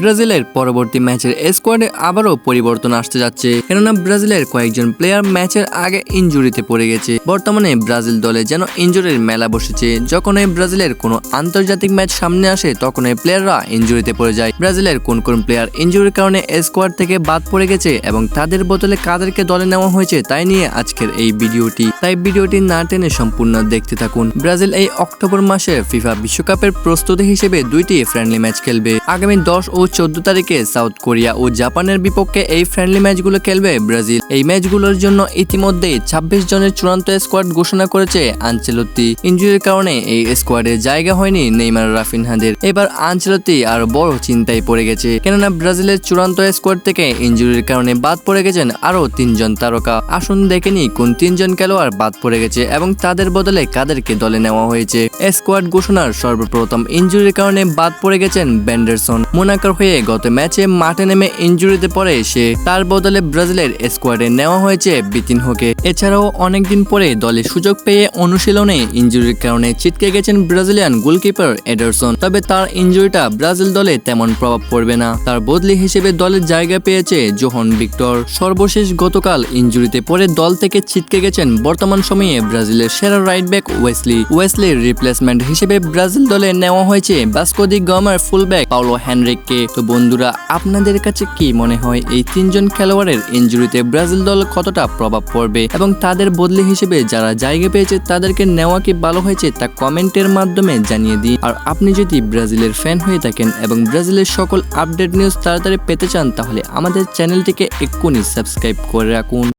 ব্রাজিলের পরবর্তী ম্যাচের স্কোয়াডে আবারও পরিবর্তন আসতে যাচ্ছে, কেননা ব্রাজিলের কয়েকজন প্লেয়ার ম্যাচের আগে ইনজুরিতে পড়ে গেছে। বর্তমানে ব্রাজিল দলে যেন ইনজুরির মেলা বসেছে। যখনই ব্রাজিলের কোনো আন্তর্জাতিক ম্যাচ সামনে আসে তখনই প্লেয়াররা ইনজুরিতে পড়ে যায়। ব্রাজিলের কোন কোন প্লেয়ার ইনজুরির কারণে স্কোয়াড থেকে বাদ পড়ে গেছে এবং তাদের বদলে কাদেরকে দলে নেওয়া হয়েছে তাই নিয়ে আজকের এই ভিডিওটি। তাই ভিডিওটি না টেনে সম্পূর্ণ দেখতে থাকুন। ব্রাজিল এই অক্টোবর মাসে ফিফা বিশ্বকাপের প্রস্তুতি হিসেবে দুইটি ফ্রেন্ডলি ম্যাচ খেলবে। আগামী 10 ও 14 তারিখে সাউথ কোরিয়া ও জাপানের বিপক্ষে এই ফ্রেন্ডলি ম্যাচগুলো খেলবে ব্রাজিল। এই ম্যাচগুলোর জন্য ইতিমধ্যেই 26 জনের চূড়ান্ত স্কোয়াড ঘোষণা করেছে আনচেলত্তি। ইনজুরির কারণে এই স্কোয়াডে জায়গা হয়নি নেইমার, রাফিনহাদের। এবার আনচেলত্তি আর বড় চিন্তায় পড়ে গেছে, কেননা ব্রাজিলের চূড়ান্ত স্কোয়াড থেকে ইনজুরির কারণে বাদ পড়ে গেছেন আরো 3 জন তারকা। আসুন দেখেনি কোন 3 জন খেলোয়াড় বাদ পড়ে গেছে এবং তাদের বদলে কাদেরকে দলে নেওয়া হয়েছে। স্কোয়াড ঘোষণার সর্বপ্রথম ইনজুরির কারণে বাদ পড়ে গেছেন বেন্ডারসন। মোনাকোর হয়ে গত ম্যাচে মাঠে নেমে ইনজুরিতে পড়ে সে। তার বদলে ব্রাজিলের স্কোয়াডে নেওয়া হয়েছে বিতিনহোকে। এছাড়াও অনেকদিন পরে দলে সুযোগ পেয়ে অনুশীলনে ইনজুরির কারণে ছিটকে গেছেন ব্রাজিলিয়ান গোলকিপার এডারসন। তবে তার ইনজুরিটা ব্রাজিল দলে তেমন প্রভাব পড়বে না। তার বদলি হিসেবে দলের জায়গা পেয়েছে জোহন ভিক্টর। সর্বশেষ গতকাল ইনজুরিতে পড়ে দল থেকে ছিটকে গেছেন বর্তমান সময়ে ব্রাজিলের সেরা রাইট ব্যাক ওয়েসলির রিপ্লেসমেন্ট হিসেবে ব্রাজিল দলে নেওয়া হয়েছে ভাস্কো দি গামার ফুলব্যাক পাওলো হেনরিককে। তো বন্ধুরা, আপনাদের কাছে কি মনে হয় এই 3 জন খেলোয়াড়ের ইনজুরিতে ব্রাজিল দল কতটা প্রভাব পড়বে এবং তাদের বদলি হিসেবে যারা জায়গা পেয়েছে তাদেরকে নেওয়া কি ভালো হয়েছে তা কমেন্টের মাধ্যমে জানিয়ে দিন। আর আপনি যদি ব্রাজিলের ফ্যান হয়ে থাকেন এবং ব্রাজিলের সকল আপডেট নিউজ তাড়াতাড়ি পেতে চান তাহলে আমাদের চ্যানেলটিকে এক্ষুনি সাবস্ক্রাইব করে রাখুন।